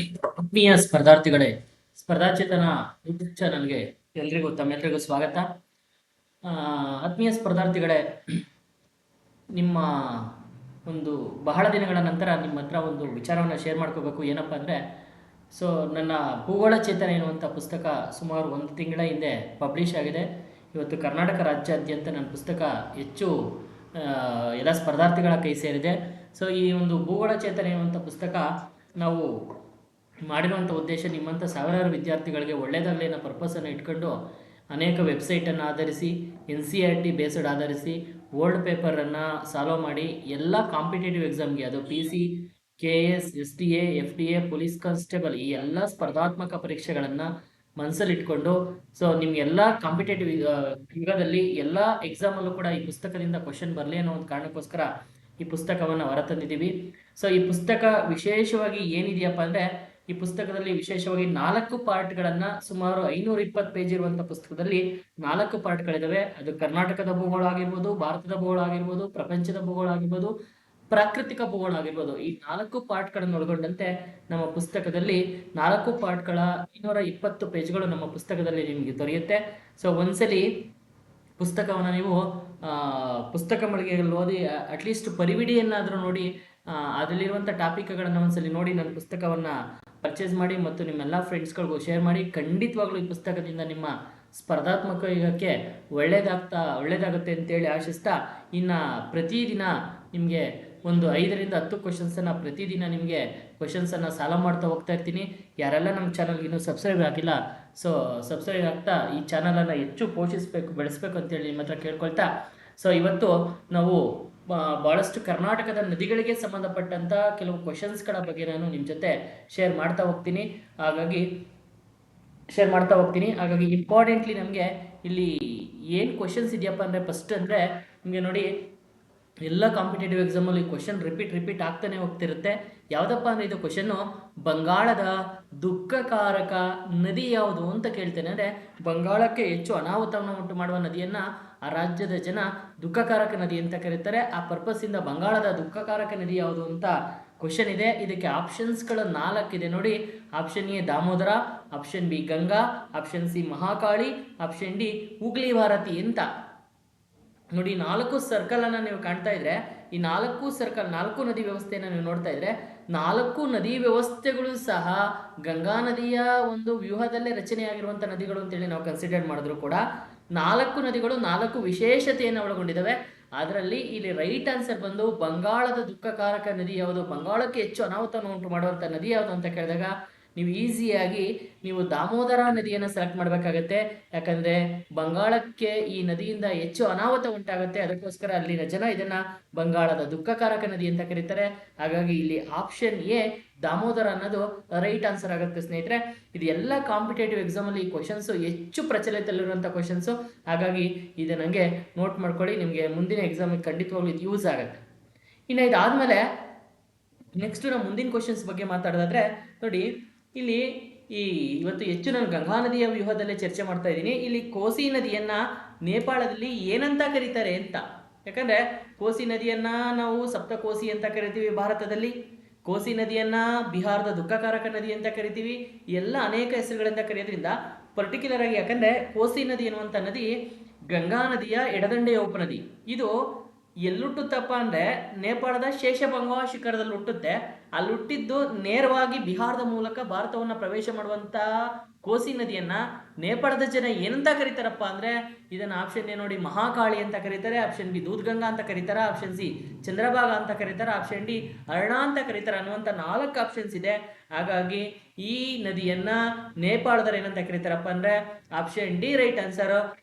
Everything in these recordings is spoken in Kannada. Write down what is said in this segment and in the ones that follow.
ಆತ್ಮೀಯ ಸ್ಪರ್ಧಾರ್ಥಿಗಳೇ, ಸ್ಪರ್ಧಾಚೇತನ ಯೂಟ್ಯೂಬ್ ಚಾನಲ್ಗೆ ತಮ್ಮೆಲ್ಲರಿಗೂ ಸ್ವಾಗತ. ಆತ್ಮೀಯ ಸ್ಪರ್ಧಾರ್ಥಿಗಳೇ, ನಿಮ್ಮ ಒಂದು ಬಹಳ ದಿನಗಳ ನಂತರ ನಿಮ್ಮ ಹತ್ರ ಒಂದು ವಿಚಾರವನ್ನು ಶೇರ್ ಮಾಡ್ಕೋಬೇಕು. ಏನಪ್ಪ ಅಂದರೆ, ನನ್ನ ಭೂಗೋಳ ಚೇತನ ಎನ್ನುವಂಥ ಪುಸ್ತಕ ಸುಮಾರು 1 ತಿಂಗಳ ಹಿಂದೆ ಪಬ್ಲಿಷ್ ಆಗಿದೆ. ಇವತ್ತು ಕರ್ನಾಟಕ ರಾಜ್ಯಾದ್ಯಂತ ನನ್ನ ಪುಸ್ತಕ ಹೆಚ್ಚು ಎಲ್ಲ ಸ್ಪರ್ಧಾರ್ಥಿಗಳ ಕೈ ಸೇರಿದೆ. ಈ ಒಂದು ಭೂಗೋಳ ಚೇತನ ಎನ್ನುವಂಥ ಪುಸ್ತಕ ನಾವು ಮಾಡಿರುವಂಥ ಉದ್ದೇಶ ನಿಮ್ಮಂಥ ಸಾವಿರಾರು ವಿದ್ಯಾರ್ಥಿಗಳಿಗೆ ಒಳ್ಳೆಯದಾಗಲಿ ಅನ್ನೋ ಪರ್ಪಸನ್ನು ಇಟ್ಕೊಂಡು ಅನೇಕ ವೆಬ್ಸೈಟನ್ನು ಆಧರಿಸಿ NCERT ಬೇಸ್ಡ್ ಆಧರಿಸಿ ಓಲ್ಡ್ ಪೇಪರನ್ನು ಸಾಲ್ವ್ ಮಾಡಿ ಎಲ್ಲ ಕಾಂಪಿಟೇಟಿವ್ ಎಕ್ಸಾಮ್ಗೆ, ಅದು PC, KS, STA, FTA, police constable ಈ ಎಲ್ಲ ಸ್ಪರ್ಧಾತ್ಮಕ ಪರೀಕ್ಷೆಗಳನ್ನು ಮನಸ್ಸಲ್ಲಿಟ್ಕೊಂಡು ನಿಮಗೆಲ್ಲ ಕಾಂಪಿಟೇಟಿವ್ ಯುಗದಲ್ಲಿ ಎಲ್ಲ ಎಕ್ಸಾಮಲ್ಲೂ ಕೂಡ ಈ ಪುಸ್ತಕದಿಂದ ಕ್ವಶನ್ ಬರಲಿ ಅನ್ನೋ ಒಂದು ಕಾರಣಕ್ಕೋಸ್ಕರ ಈ ಪುಸ್ತಕವನ್ನು ಹೊರತಂದಿದ್ದೀವಿ. ಈ ಪುಸ್ತಕ ವಿಶೇಷವಾಗಿ ಏನಿದೆಯಪ್ಪ ಅಂದರೆ, ಈ ಪುಸ್ತಕದಲ್ಲಿ ವಿಶೇಷವಾಗಿ 4 ಪಾರ್ಟ್ಗಳನ್ನು, ಸುಮಾರು 520 ಪೇಜ್ ಇರುವಂಥ ಪುಸ್ತಕದಲ್ಲಿ 4 ಪಾರ್ಟ್ಗಳಿದ್ದಾವೆ. ಅದು ಕರ್ನಾಟಕದ ಭೂಗೋಳ ಆಗಿರ್ಬೋದು, ಭಾರತದ ಭೂಗೋಳ ಆಗಿರ್ಬೋದು, ಪ್ರಪಂಚದ ಭೂಗೋಳ ಆಗಿರ್ಬೋದು, ಪ್ರಾಕೃತಿಕ ಭೂಗೋಳ ಆಗಿರ್ಬೋದು. ಈ 4 ಪಾರ್ಟ್ಗಳನ್ನು ಒಳಗೊಂಡಂತೆ ನಮ್ಮ ಪುಸ್ತಕದಲ್ಲಿ 4 ಪಾರ್ಟ್ಗಳ 520 ಪೇಜ್ಗಳು ನಮ್ಮ ಪುಸ್ತಕದಲ್ಲಿ ನಿಮಗೆ ದೊರೆಯುತ್ತೆ. ಒಂದ್ಸಲಿ ಪುಸ್ತಕವನ್ನು ನೀವು ಪುಸ್ತಕ ಮಳಿಗೆಯಲ್ಲಿ ಓದಿ ಅಟ್ಲೀಸ್ಟ್ ಪರಿವಿಡಿಯನ್ನಾದರೂ ನೋಡಿ, ಅದರಲ್ಲಿರುವಂಥ ಟಾಪಿಕ್ಗಳನ್ನು ಒಂದ್ಸಲಿ ನೋಡಿ ನನ್ನ ಪುಸ್ತಕವನ್ನು ಪರ್ಚೇಸ್ ಮಾಡಿ ಮತ್ತು ನಿಮ್ಮೆಲ್ಲ ಫ್ರೆಂಡ್ಸ್ಗಳಿಗೂ ಶೇರ್ ಮಾಡಿ. ಖಂಡಿತವಾಗ್ಲೂ ಈ ಪುಸ್ತಕದಿಂದ ನಿಮ್ಮ ಸ್ಪರ್ಧಾತ್ಮಕ ಯುಗಕ್ಕೆ ಒಳ್ಳೆಯದಾಗುತ್ತೆ ಅಂತೇಳಿ ಆಶಿಸ್ತಾ, ಇನ್ನು ಪ್ರತಿದಿನ ನಿಮಗೆ ಒಂದು 5ರಿಂದ 10 ಕ್ವಶನ್ಸನ್ನು ಪ್ರತಿದಿನ ನಿಮಗೆ ಕ್ವಶನ್ಸನ್ನು ಸಾಲ್ವ್ ಮಾಡ್ತಾ ಹೋಗ್ತಾ ಇರ್ತೀನಿ. ಯಾರೆಲ್ಲ ನಮ್ಮ ಚಾನಲ್ಗೆ ಇನ್ನೂ ಸಬ್ಸ್ಕ್ರೈಬ್ ಆಗಿಲ್ಲ, ಸಬ್ಸ್ಕ್ರೈಬ್ ಆಗ್ತಾ ಈ ಚಾನಲನ್ನು ಹೆಚ್ಚು ಬೆಳೆಸಬೇಕು ಅಂತೇಳಿ ನಿಮ್ಮ ಹತ್ರ ಕೇಳ್ಕೊಳ್ತಾ, ಇವತ್ತು ನಾವು ಭಾಳಷ್ಟು ಕರ್ನಾಟಕದ ನದಿಗಳಿಗೆ ಸಂಬಂಧಪಟ್ಟಂಥ ಕೆಲವು ಕ್ವಶನ್ಸ್ಗಳ ಬಗ್ಗೆ ನಾನು ನಿಮ್ಮ ಜೊತೆ ಶೇರ್ ಮಾಡ್ತಾ ಹೋಗ್ತೀನಿ. ಹಾಗಾಗಿ ಇಂಪಾರ್ಟೆಂಟ್ಲಿ ನಮಗೆ ಇಲ್ಲಿ ಏನು ಕ್ವಶನ್ಸ್ ಇದೆಯಪ್ಪ ಅಂದರೆ, ಫಸ್ಟ್ ಅಂದರೆ ನಿಮಗೆ ನೋಡಿ, ಎಲ್ಲ ಕಾಂಪಿಟೇಟಿವ್ ಎಕ್ಸಾಮಲ್ಲಿ ಕ್ವಶನ್ ರಿಪೀಟ್ ಆಗ್ತಾನೆ ಹೋಗ್ತಿರುತ್ತೆ. ಯಾವುದಪ್ಪ ಅಂದರೆ, ಇದು ಕ್ವಶನ್ನು ಬಂಗಾಳದ ದುಃಖಕಾರಕ ನದಿ ಯಾವುದು ಅಂತ ಕೇಳ್ತೇನೆ. ಅಂದರೆ ಬಂಗಾಳಕ್ಕೆ ಹೆಚ್ಚು ಅನಾಹುತವನ್ನು ಉಂಟು ಮಾಡುವ ನದಿಯನ್ನು ಆ ರಾಜ್ಯದ ಜನ ದುಃಖಕಾರಕ ನದಿ ಅಂತ ಕರೀತಾರೆ. ಆ ಪರ್ಪಸ್ಸಿಂದ ಬಂಗಾಳದ ದುಃಖಕಾರಕ ನದಿ ಯಾವುದು ಅಂತ ಕ್ವಶನ್ ಇದೆ. ಇದಕ್ಕೆ ಆಪ್ಷನ್ಸ್ಗಳು 4 ಇದೆ ನೋಡಿ. Option A Damodar, option B Ganga, option C Mahakali, option D Hooghly Bharati ಅಂತ ನೋಡಿ. 4 ಸರ್ಕಲನ್ನು ನೀವು ಕಾಣ್ತಾ ಇದ್ರೆ, ಈ 4 ನದಿ ವ್ಯವಸ್ಥೆಯನ್ನು ನೀವು ನೋಡ್ತಾ ಇದ್ರೆ, 4 ನದಿ ವ್ಯವಸ್ಥೆಗಳು ಸಹ ಗಂಗಾ ನದಿಯ ಒಂದು ವ್ಯೂಹದಲ್ಲೇ ರಚನೆಯಾಗಿರುವಂಥ ನದಿಗಳು ಅಂತೇಳಿ ನಾವು ಕನ್ಸಿಡರ್ ಮಾಡಿದ್ರು ಕೂಡ 4 ನದಿಗಳು 4 ವಿಶೇಷತೆಯನ್ನು ಒಳಗೊಂಡಿದ್ದಾವೆ. ಅದರಲ್ಲಿ ಇಲ್ಲಿ ರೈಟ್ ಆನ್ಸರ್ ಬಂದು ಬಂಗಾಳದ ದುಃಖಕಾರಕ ನದಿ ಯಾವುದು, ಬಂಗಾಳಕ್ಕೆ ಹೆಚ್ಚು ಅನಾಹುತವನ್ನು ಉಂಟು ಮಾಡುವಂಥ ನದಿ ಯಾವುದು ಅಂತ ಕೇಳಿದಾಗ ನೀವು ಈಸಿಯಾಗಿ ದಾಮೋದರ ನದಿಯನ್ನು ಸೆಲೆಕ್ಟ್ ಮಾಡಬೇಕಾಗತ್ತೆ. ಯಾಕಂದರೆ ಬಂಗಾಳಕ್ಕೆ ಈ ನದಿಯಿಂದ ಹೆಚ್ಚು ಅನಾಹುತ ಉಂಟಾಗುತ್ತೆ. ಅದಕ್ಕೋಸ್ಕರ ಅಲ್ಲಿನ ಜನ ಇದನ್ನು ಬಂಗಾಳದ ದುಃಖಕಾರಕ ನದಿ ಅಂತ ಕರೀತಾರೆ. ಹಾಗಾಗಿ ಇಲ್ಲಿ ಆಪ್ಷನ್ ಎ ದಾಮೋದರ ಅನ್ನೋದು ರೈಟ್ ಆನ್ಸರ್ ಆಗುತ್ತೆ ಸ್ನೇಹಿತರೆ. ಇದು ಎಲ್ಲ ಕಾಂಪಿಟೇಟಿವ್ ಎಕ್ಸಾಮಲ್ಲಿ ಈ ಕ್ವಶನ್ಸು ಹೆಚ್ಚು ಪ್ರಚಲಿತದಲ್ಲಿರುವಂಥ ಕ್ವಶನ್ಸು. ಹಾಗಾಗಿ ಇದು ನನಗೆ ನೋಟ್ ಮಾಡ್ಕೊಳ್ಳಿ, ನಿಮಗೆ ಮುಂದಿನ ಎಕ್ಸಾಮಿಗೆ ಖಂಡಿತವಾಗ್ಲೂ ಇದು ಯೂಸ್ ಆಗುತ್ತೆ. ಇನ್ನು ಇದಾದಮೇಲೆ ನೆಕ್ಸ್ಟ್ ನಾವು ಮುಂದಿನ ಕ್ವಶನ್ಸ್ ಬಗ್ಗೆ ಮಾತಾಡೋದಾದರೆ ನೋಡಿ, ಇಲ್ಲಿ ಇವತ್ತು ಹೆಚ್ಚು ನಾನು ಗಂಗಾ ನದಿಯ ವ್ಯೂಹದಲ್ಲೇ ಚರ್ಚೆ ಮಾಡ್ತಾ ಇದ್ದೀನಿ. ಇಲ್ಲಿ ಕೋಸಿ ನದಿಯನ್ನು ನೇಪಾಳದಲ್ಲಿ ಏನಂತ ಕರೀತಾರೆ ಅಂತ. ಯಾಕಂದರೆ ಕೋಸಿ ನದಿಯನ್ನು ನಾವು ಸಪ್ತಕೋಸಿ ಅಂತ ಕರಿತೀವಿ ಭಾರತದಲ್ಲಿ, ಕೋಸಿ ನದಿಯನ್ನು ಬಿಹಾರದ ದುಃಖಕಾರಕ ನದಿ ಅಂತ ಕರಿತೀವಿ. ಎಲ್ಲ ಅನೇಕ ಹೆಸರುಗಳಿಂದ ಕರೆಯೋದ್ರಿಂದ ಪರ್ಟಿಕ್ಯುಲರ್ ಆಗಿ, ಯಾಕಂದರೆ ಕೋಸಿ ನದಿ ಎನ್ನುವಂಥ ನದಿ ಗಂಗಾ ನದಿಯ ಎಡದಂಡೆಯ ಉಪನದಿ. ಇದು ಎಲ್ಲುಟ್ಟುತ್ತಪ್ಪ ಅಂದರೆ ನೇಪಾಳದ ಶೇಷಭಂಗ ಶಿಖರದಲ್ಲಿ ಹುಟ್ಟುತ್ತೆ. ಅಲ್ಲಿ ಹುಟ್ಟಿದ್ದು ನೇರವಾಗಿ ಬಿಹಾರದ ಮೂಲಕ ಭಾರತವನ್ನು ಪ್ರವೇಶ ಮಾಡುವಂಥ ಕೋಸಿ ನದಿಯನ್ನು ನೇಪಾಳದ ಜನ ಏನಂತ ಕರೀತಾರಪ್ಪ ಅಂದರೆ, ಇದನ್ನು ಆಪ್ಷನ್ ಎ ನೋಡಿ ಮಹಾಕಾಳಿ ಅಂತ ಕರೀತಾರೆ, ಆಪ್ಷನ್ ಬಿ ದೂದ್ಗಂಗಾ ಅಂತ ಕರೀತಾರೆ, ಆಪ್ಷನ್ ಸಿ ಚಂದ್ರಭಾಗ ಅಂತ ಕರೀತಾರೆ, ಆಪ್ಷನ್ ಡಿ ಅರ್ಣ ಅಂತ ಕರೀತಾರೆ ಅನ್ನುವಂಥ 4 ಆಪ್ಷನ್ಸ್ ಇದೆ. ಹಾಗಾಗಿ ಈ ನದಿಯನ್ನು ನೇಪಾಳದವರು ಏನಂತ ಕರೀತಾರಪ್ಪ ಅಂದರೆ ಆಪ್ಷನ್ ಡಿ ರೈಟ್ ಆನ್ಸರ್,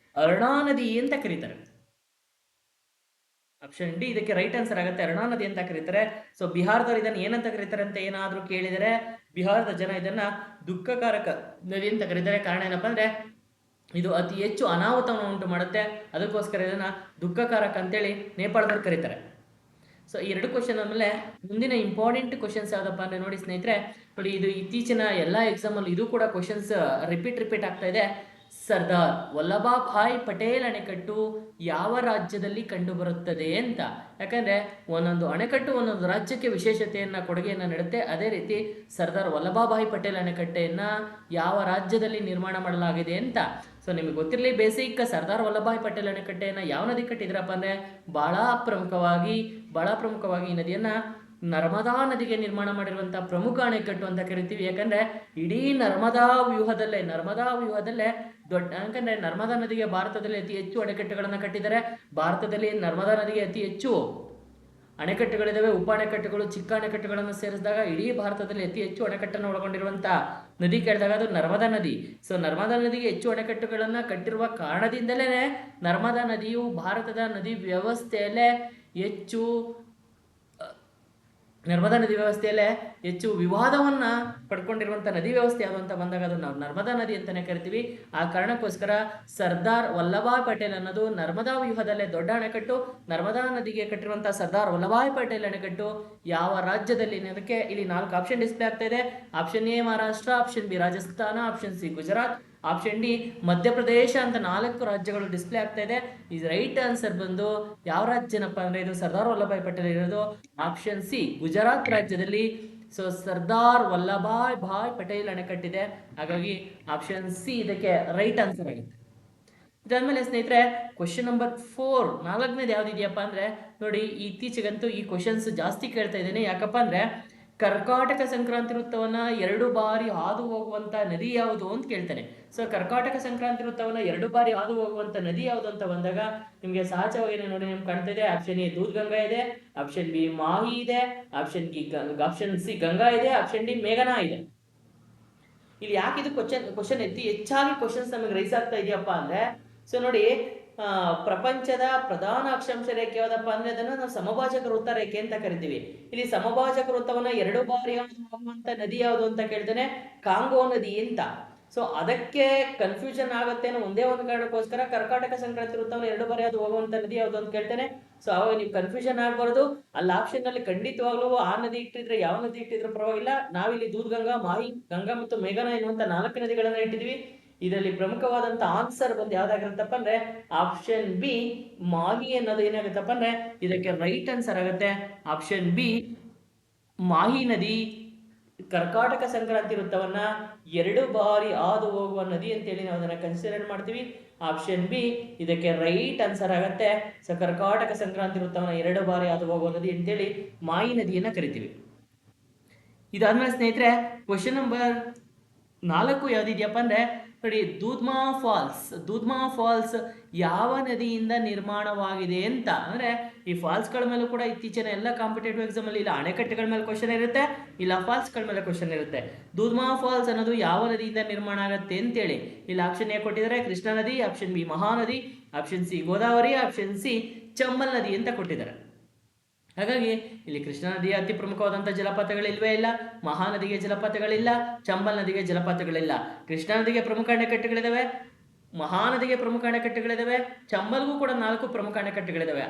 ಅರ್ಣಾ ನದಿ ಅಂತ ಕರೀತಾರೆ. ಆಪ್ಷನ್ ಡಿ ಇದಕ್ಕೆ ರೈಟ್ ಆನ್ಸರ್ ಆಗುತ್ತೆ, ಅರ್ಣಾ ನದಿ ಅಂತ ಕರೀತಾರೆ. ಬಿಹಾರದವರು ಇದನ್ನು ಏನಂತ ಕರೀತಾರೆ ಅಂತ ಏನಾದರೂ ಕೇಳಿದರೆ, ಬಿಹಾರದ ಜನ ಇದನ್ನು ದುಃಖಕಾರಕ ನದಿ ಅಂತ ಕರೀತಾರೆ. ಕಾರಣ ಏನಪ್ಪ ಅಂದರೆ, ಇದು ಅತಿ ಹೆಚ್ಚು ಅನಾಹುತವನ್ನು ಉಂಟು ಮಾಡುತ್ತೆ. ಅದಕ್ಕೋಸ್ಕರ ಇದನ್ನು ದುಃಖಕಾರಕ ಅಂತೇಳಿ ನೇಪಾಳದವ್ರು ಕರೀತಾರೆ. ಈ 2 ಕ್ವಶನ್ ಆದಮೇಲೆ ಮುಂದಿನ ಇಂಪಾರ್ಟೆಂಟ್ ಕ್ವಶನ್ಸ್ ಯಾವುದಪ್ಪ ಅಂದರೆ ನೋಡಿ ಸ್ನೇಹಿತರೆ, ನೋಡಿ ಇದು ಇತ್ತೀಚಿನ ಎಲ್ಲ ಎಕ್ಸಾಮಲ್ಲಿ ಇದು ಕೂಡ ಕ್ವಶನ್ಸ್ ರಿಪೀಟ್ ಆಗ್ತಾ ಇದೆ. ಸರ್ದಾರ್ ವಲ್ಲಭಭಾಯ್ ಪಟೇಲ್ ಅಣೆಕಟ್ಟು ಯಾವ ರಾಜ್ಯದಲ್ಲಿ ಕಂಡುಬರುತ್ತದೆ ಅಂತ. ಯಾಕಂದರೆ ಒಂದೊಂದು ಅಣೆಕಟ್ಟು ಒಂದೊಂದು ರಾಜ್ಯಕ್ಕೆ ವಿಶೇಷತೆಯನ್ನು ಕೊಡುಗೆಯನ್ನು ನೀಡುತ್ತೆ. ಅದೇ ರೀತಿ ಸರ್ದಾರ್ ವಲ್ಲಭಭಾಯ್ ಪಟೇಲ್ ಅಣೆಕಟ್ಟೆಯನ್ನು ಯಾವ ರಾಜ್ಯದಲ್ಲಿ ನಿರ್ಮಾಣ ಮಾಡಲಾಗಿದೆ ಅಂತ. ಸೊ ನಿಮಗೆ ಗೊತ್ತಿರಲಿ, ಬೇಸಿಕ್ ಸರ್ದಾರ್ ವಲ್ಲಭಭಾಯ್ ಪಟೇಲ್ ಅಣೆಕಟ್ಟೆಯನ್ನು ಯಾವ ನದಿ ಕಟ್ಟಿದ್ರಪ್ಪ ಅಂದರೆ ಭಾಳ ಪ್ರಮುಖವಾಗಿ ಈ ನದಿಯನ್ನು ನರ್ಮದಾ ನದಿಗೆ ನಿರ್ಮಾಣ ಮಾಡಿರುವಂಥ ಪ್ರಮುಖ ಅಣೆಕಟ್ಟು ಅಂತ ಕರಿತೀವಿ. ಯಾಕಂದರೆ ಇಡೀ ನರ್ಮದಾ ವ್ಯೂಹದಲ್ಲೇ ದೊಡ್ಡ, ಯಾಕಂದರೆ ನರ್ಮದಾ ನದಿಗೆ ಭಾರತದಲ್ಲಿ ಅತಿ ಹೆಚ್ಚು ಅಣೆಕಟ್ಟುಗಳನ್ನು ಕಟ್ಟಿದ್ದಾರೆ. ಭಾರತದಲ್ಲಿ ನರ್ಮದಾ ನದಿಗೆ ಅತಿ ಹೆಚ್ಚು ಅಣೆಕಟ್ಟುಗಳಿದ್ದಾವೆ. ಉಪ ಅಣೆಕಟ್ಟುಗಳು, ಚಿಕ್ಕ ಅಣೆಕಟ್ಟುಗಳನ್ನು ಸೇರಿಸಿದಾಗ ಇಡೀ ಭಾರತದಲ್ಲಿ ಅತಿ ಹೆಚ್ಚು ಅಣೆಕಟ್ಟನ್ನು ಒಳಗೊಂಡಿರುವಂಥ ನದಿ ಕೇಳಿದಾಗ ಅದು ನರ್ಮದಾ ನದಿ. ಸೊ ನರ್ಮದಾ ನದಿಗೆ ಹೆಚ್ಚು ಅಣೆಕಟ್ಟುಗಳನ್ನು ಕಟ್ಟಿರುವ ಕಾರಣದಿಂದಲೇ ನರ್ಮದಾ ನದಿಯು ಭಾರತದ ನದಿ ವ್ಯವಸ್ಥೆಯಲ್ಲೇ ಹೆಚ್ಚು ವಿವಾದವನ್ನು ಪಡ್ಕೊಂಡಿರುವಂಥ ನದಿ ವ್ಯವಸ್ಥೆ ಯಾವುದು ಅಂತ ಬಂದಾಗ ಅದು ನಾವು ನರ್ಮದಾ ನದಿ ಅಂತಲೇ ಕರಿತೀವಿ. ಆ ಕಾರಣಕ್ಕೋಸ್ಕರ ಸರ್ದಾರ್ ವಲ್ಲಭಾಯ್ ಪಟೇಲ್ ಅನ್ನೋದು ನರ್ಮದಾ ವ್ಯೂಹದಲ್ಲೇ ದೊಡ್ಡ ಅಣೆಕಟ್ಟು. ನರ್ಮದಾ ನದಿಗೆ ಕಟ್ಟಿರುವಂಥ ಸರ್ದಾರ್ ವಲ್ಲಭಾಯ್ ಪಟೇಲ್ ಅಣೆಕಟ್ಟು ಯಾವ ರಾಜ್ಯದಲ್ಲಿ, ಅದಕ್ಕೆ ಇಲ್ಲಿ 4 ಆಪ್ಷನ್ ಡಿಸ್ಪ್ಲೇ ಆಗ್ತಾ ಇದೆ. Option A Maharashtra, option B Rajasthan, option C Gujarat, option D Madhya Pradesh ಅಂತ 4 ರಾಜ್ಯಗಳು ಡಿಸ್ಪ್ಲೇ ಆಗ್ತಾ ಇದೆ. ಈ ರೈಟ್ ಆನ್ಸರ್ ಬಂದು ಯಾವ ರಾಜ್ಯನಪ್ಪ ಅಂದರೆ ಇದು ಸರ್ದಾರ್ ವಲ್ಲಭಾಯ್ ಪಟೇಲ್ ಇರೋದು ಆಪ್ಷನ್ ಸಿ ಗುಜರಾತ್ ರಾಜ್ಯದಲ್ಲಿ. ಸೊ ಸರ್ದಾರ್ ವಲ್ಲಭಾಯ್ ಪಟೇಲ್ ಅಣೆಕಟ್ಟಿದೆ. ಹಾಗಾಗಿ ಆಪ್ಷನ್ ಸಿ ಇದಕ್ಕೆ ರೈಟ್ ಆನ್ಸರ್ ಆಗುತ್ತೆ. ಇದಾದ್ಮೇಲೆ ಸ್ನೇಹಿತರೆ ಕ್ವಶನ್ ನಂಬರ್ 4 4ನೇದು ಯಾವ್ದಿದೆಯಪ್ಪ ಅಂದರೆ ನೋಡಿ, ಇತ್ತೀಚೆಗಂತೂ ಈ ಕ್ವಶನ್ಸ್ ಜಾಸ್ತಿ ಕೇಳ್ತಾ ಇದ್ದೇನೆ. ಯಾಕಪ್ಪ ಅಂದರೆ ಕರ್ಕಾಟಕ ಸಂಕ್ರಾಂತಿ ವೃತ್ತವನ್ನು 2 ಬಾರಿ ಹಾದು ಹೋಗುವಂಥ ನದಿ ಯಾವುದು ಅಂತ ಕೇಳ್ತಾನೆ. ಸೊ ಕರ್ಕಾಟಕ ಸಂಕ್ರಾಂತಿ ವೃತ್ತವನ್ನು 2 ಬಾರಿ ಹಾದು ಹೋಗುವಂಥ ನದಿ ಯಾವುದು ಅಂತ ಬಂದಾಗ ನಿಮಗೆ ಸಹಜವಾಗಿ ನೋಡಿ ನಿಮ್ಗೆ ಕಾಣ್ತಾ ಇದೆ. ಆಪ್ಷನ್ ಎ ದೂದ್ಗಂಗಾ ಇದೆ, ಆಪ್ಷನ್ ಬಿ ಮಾಹಿ ಇದೆ, ಆಪ್ಷನ್ ಸಿ ಗಂಗಾ ಇದೆ, ಆಪ್ಷನ್ ಡಿ ಮೇಘನಾ ಇದೆ. ಇಲ್ಲಿ ಯಾಕೆ ಇದು ಕ್ವಶನ್ ಹೆಚ್ಚಾಗಿ ಕ್ವಶನ್ಸ್ ನಮಗೆ ರೈಸ್ ಆಗ್ತಾ ಇದೆಯಪ್ಪ ಅಂದರೆ, ಸೊ ನೋಡಿ ಪ್ರಪಂಚದ ಪ್ರಧಾನ ಅಕ್ಷಾಂಶ ರೇಖೆ ಯಾವುದಪ್ಪ ಅಂದ್ರೆ ಅದನ್ನು ನಾವು ಸಮಭಾಜಕ ವೃತ್ತ ರೇಖೆ ಅಂತ ಕರಿತೀವಿ. ಇಲ್ಲಿ ಸಮಭಾಜಕ ವೃತ್ತವನ್ನ 2 ಬಾರಿ ಹೋಗುವಂತ ನದಿ ಯಾವುದು ಅಂತ ಕೇಳ್ತಾನೆ, ಕಾಂಗೋ ನದಿ ಅಂತ. ಸೊ ಅದಕ್ಕೆ ಕನ್ಫ್ಯೂಷನ್ ಆಗುತ್ತೆ ಅನ್ನೋ ಒಂದೇ ಒಂದು ಕಾರಣಕ್ಕೋಸ್ಕರ ಕರ್ಕಾಟಕ ಸಂಕ್ರಾಂತಿ ವೃತ್ತವನ್ನು 2 ಬಾರಿ ಅದು ಹೋಗುವಂತ ನದಿ ಯಾವುದು ಅಂತ ಕೇಳ್ತಾನೆ. ಸೊ ಅವಾಗ ನೀವು ಕನ್ಫ್ಯೂಷನ್ ಆಗಬಾರ್ದು. ಅಲ್ಲಿ ಆಪ್ಷನ್ ನಲ್ಲಿ ಖಂಡಿತವಾಗ್ಲೂ ಆ ನದಿ ಇಟ್ಟಿದ್ರೆ ಯಾವ ನದಿ ಇಟ್ಟಿದ್ರು ಪರವಾಗಿಲ್ಲ. ನಾವಿಲ್ಲಿ ದೂದ್ಗಂಗಾ, ಮಾಹಿ, ಗಂಗಾ ಮತ್ತು ಮೇಘನಾ ಎನ್ನುವಂತ 4 ನದಿಗಳನ್ನ ಇಟ್ಟಿದ್ವಿ. ಇದರಲ್ಲಿ ಪ್ರಮುಖವಾದಂತ ಆನ್ಸರ್ ಬಂದು ಯಾವ್ದಾಗಿರುತ್ತಪ್ಪ ಅಂದ್ರೆ ಆಪ್ಷನ್ ಬಿ ಮಾಹಿ ಅನ್ನೋದು ಏನಾಗುತ್ತಪ್ಪ ಅಂದ್ರೆ ಇದಕ್ಕೆ ರೈಟ್ ಆನ್ಸರ್ ಆಗುತ್ತೆ. ಆಪ್ಷನ್ ಬಿ ಮಾಹಿ ನದಿ ಕರ್ಕಾಟಕ ಸಂಕ್ರಾಂತಿ ವೃತ್ತವನ್ನ 2 ಬಾರಿ ಹಾದು ಹೋಗುವ ನದಿ ಅಂತೇಳಿ ನಾವು ಅದನ್ನ ಕನ್ಸಿಡರ್ ಮಾಡ್ತೀವಿ. ಆಪ್ಷನ್ ಬಿ ಇದಕ್ಕೆ ರೈಟ್ ಆನ್ಸರ್ ಆಗುತ್ತೆ. ಸೊ ಕರ್ಕಾಟಕ ಸಂಕ್ರಾಂತಿ ವೃತ್ತವನ್ನ 2 ಬಾರಿ ಹಾದು ಹೋಗುವ ನದಿ ಅಂತೇಳಿ ಮಾಹಿ ನದಿಯನ್ನ ಕರಿತೀವಿ. ಇದಾದ್ಮೇಲೆ ಸ್ನೇಹಿತರೆ ಕ್ವಶನ್ ನಂಬರ್ 4 ಯಾವ್ದಿದ್ಯಪ್ಪ ಅಂದ್ರೆ ನೋಡಿ, ದೂಧ್ಮಾ ಫಾಲ್ಸ್ ಯಾವ ನದಿಯಿಂದ ನಿರ್ಮಾಣವಾಗಿದೆ ಅಂತ. ಅಂದ್ರೆ ಈ ಫಾಲ್ಸ್ಗಳ ಮೇಲೂ ಕೂಡ ಇತ್ತೀಚಿನ ಎಲ್ಲ ಕಾಂಪಿಟೇಟಿವ್ ಎಕ್ಸಾಮ್ ಅಲ್ಲಿ ಇಲ್ಲ ಅಣೆಕಟ್ಟುಗಳ ಮೇಲೆ ಕ್ವಶನ್ ಇರುತ್ತೆ, ಇಲ್ಲ ಫಾಲ್ಸ್ಗಳ ಮೇಲೆ ಕ್ವಶನ್ ಇರುತ್ತೆ. ದೂಧ್ಮಾ ಫಾಲ್ಸ್ ಅನ್ನೋದು ಯಾವ ನದಿಯಿಂದ ನಿರ್ಮಾಣ ಆಗುತ್ತೆ ಅಂತೇಳಿ ಇಲ್ಲಿ ಆಪ್ಷನ್ ಎ ಕೊಟ್ಟಿದ್ದಾರೆ ಕೃಷ್ಣಾ ನದಿ, option B Mahanadi, option C Godavari, option C Chambal ನದಿ ಅಂತ ಕೊಟ್ಟಿದ್ದಾರೆ. ಹಾಗಾಗಿ ಇಲ್ಲಿ ಕೃಷ್ಣಾ ನದಿಯ ಅತಿ ಪ್ರಮುಖವಾದಂಥ ಜಲಪಾತಗಳಿಲ್ವೇ ಇಲ್ಲ, ಮಹಾನದಿಗೆ ಜಲಪಾತಗಳಿಲ್ಲ, ಚಂಬಲ್ ನದಿಗೆ ಜಲಪಾತಗಳಿಲ್ಲ. ಕೃಷ್ಣಾ ನದಿಗೆ ಪ್ರಮುಖ ಅಣೆಕಟ್ಟುಗಳಿದ್ದಾವೆ, ಮಹಾನದಿಗೆ ಪ್ರಮುಖ ಅಣೆಕಟ್ಟುಗಳಿದ್ದಾವೆ, ಚಂಬಲ್ಗೂ ಕೂಡ 4 ಪ್ರಮುಖ ಅಣೆಕಟ್ಟುಗಳಿದ್ದಾವೆ.